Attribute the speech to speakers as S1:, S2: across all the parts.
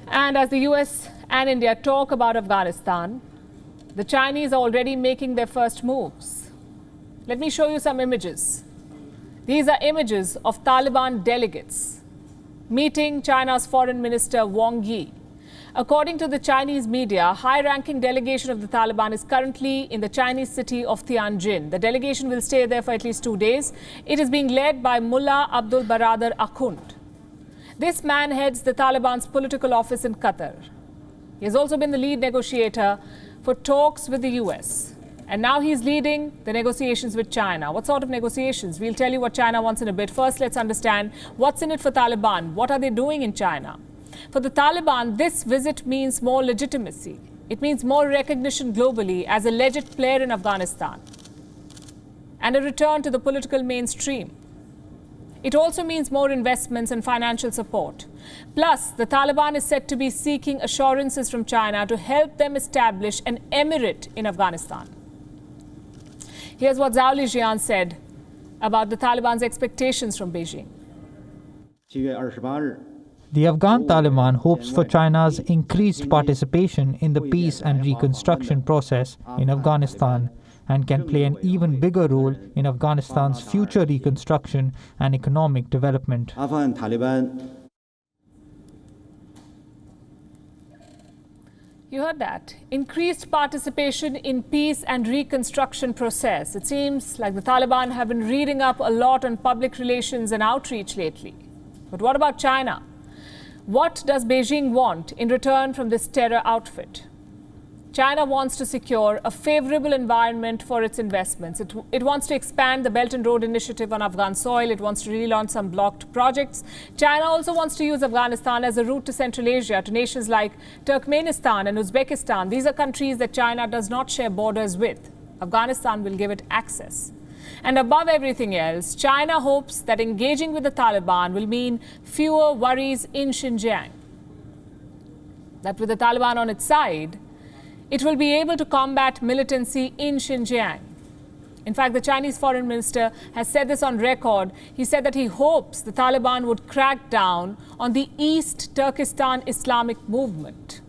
S1: And as the US and India talk about Afghanistan, the Chinese are already making their first moves. Let me show you some images. These are images of Taliban delegates meeting China's Foreign Minister Wang Yi. According to the Chinese media, a high-ranking delegation of the Taliban is currently in the Chinese city of Tianjin. The delegation will stay there for at least 2 days. It is being led by Mullah Abdul Baradar Akhund. This man heads the Taliban's political office in Qatar. He has also been the lead negotiator for talks with the US. And now he's leading the negotiations with China. What sort of negotiations? We'll tell you what China wants in a bit. First, let's understand what's in it for Taliban. What are they doing in China? For the Taliban, this visit means more legitimacy. It means more recognition globally as a legit player in Afghanistan and a return to the political mainstream. It also means more investments and financial support. Plus, the Taliban is said to be seeking assurances from China to help them establish an emirate in Afghanistan. Here's what Zhao Lijian said about the Taliban's expectations from Beijing.
S2: The Afghan Taliban hopes for China's increased participation in the peace and reconstruction process in Afghanistan and can play an even bigger role in Afghanistan's future reconstruction and economic development.
S1: You heard that. Increased participation in peace and reconstruction process. It seems like the Taliban have been reading up a lot on public relations and outreach lately. But what about China? What does Beijing want in return from this terror outfit? China wants to secure a favorable environment for its investments. It wants to expand the Belt and Road Initiative on Afghan soil. It wants to relaunch some blocked projects. China also wants to use Afghanistan as a route to Central Asia, to nations like Turkmenistan and Uzbekistan. These are countries that China does not share borders with. Afghanistan will give it access. And above everything else, China hopes that engaging with the Taliban will mean fewer worries in Xinjiang. That with the Taliban on its side, it will be able to combat militancy in Xinjiang. In fact, the Chinese foreign minister has said this on record. He said that he hopes the Taliban would crack down on the East Turkestan Islamic movement.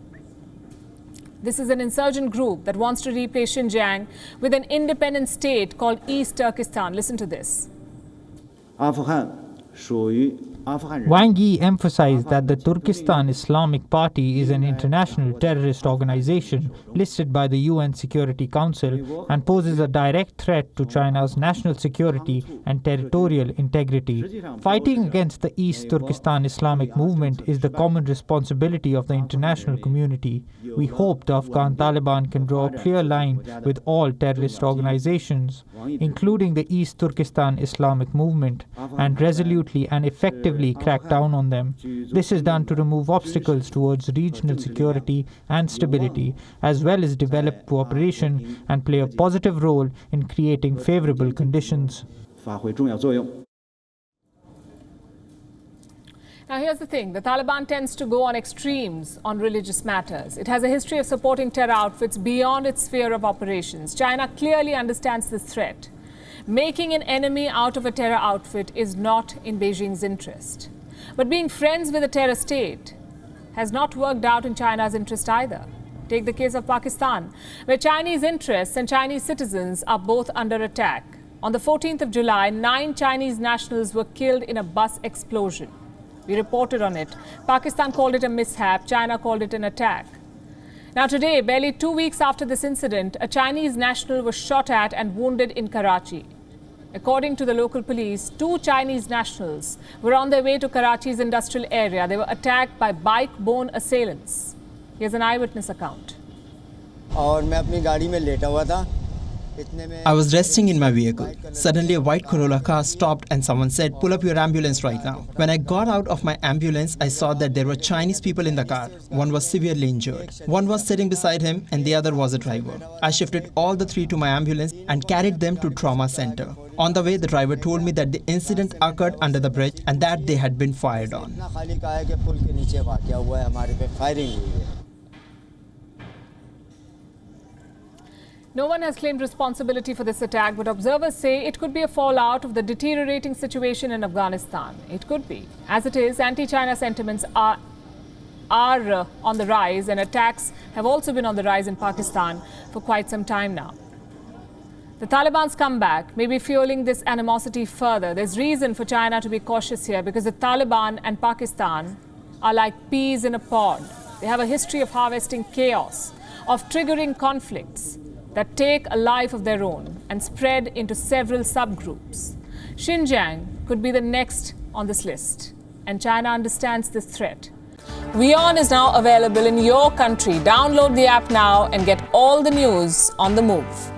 S1: This is an insurgent group that wants to replace Xinjiang with an independent state called East Turkestan. Listen to this.
S2: Wang Yi emphasized that the Turkestan Islamic Party is an international terrorist organization listed by the UN Security Council and poses a direct threat to China's national security and territorial integrity. Fighting against the East Turkestan Islamic movement is the common responsibility of the international community. We hope the Afghan Taliban can draw a clear line with all terrorist organizations, including the East Turkestan Islamic movement, and resolutely and effectively crack down on them. This is done to remove obstacles towards regional security and stability, as well as develop cooperation and play a positive role in creating favorable conditions.
S1: Now here's the thing, the Taliban tends to go on extremes on religious matters. It has a history of supporting terror outfits beyond its sphere of operations. China clearly understands this threat. Making an enemy out of a terror outfit is not in Beijing's interest. But being friends with a terror state has not worked out in China's interest either. Take the case of Pakistan, where Chinese interests and Chinese citizens are both under attack. On the 14th of July, 9 Chinese nationals were killed in a bus explosion. We reported on it. Pakistan called it a mishap. China called it an attack. Now today, barely 2 weeks after this incident, a Chinese national was shot at and wounded in Karachi. According to the local police, 2 Chinese nationals were on their way to Karachi's industrial area. They were attacked by bike-borne assailants. Here's an eyewitness account.
S3: I was resting in my vehicle. Suddenly, a white Corolla car stopped and someone said, "Pull up your ambulance right now." When I got out of my ambulance, I saw that there were Chinese people in the car. One was severely injured. One was sitting beside him and the other was a driver. I shifted all the 3 to my ambulance and carried them to trauma center. On the way, the driver told me that the incident occurred under the bridge and that they had been fired on.
S1: No one has claimed responsibility for this attack, but observers say it could be a fallout of the deteriorating situation in Afghanistan. It could be. As it is, anti-China sentiments are are on the rise, and attacks have also been on the rise in Pakistan for quite some time now. The Taliban's comeback may be fueling this animosity further. There's reason for China to be cautious here because the Taliban and Pakistan are like peas in a pod. They have a history of harvesting chaos, of triggering conflicts that take a life of their own and spread into several subgroups. Xinjiang could be the next on this list, and China understands this threat. WION is now available in your country. Download the app now and get all the news on the move.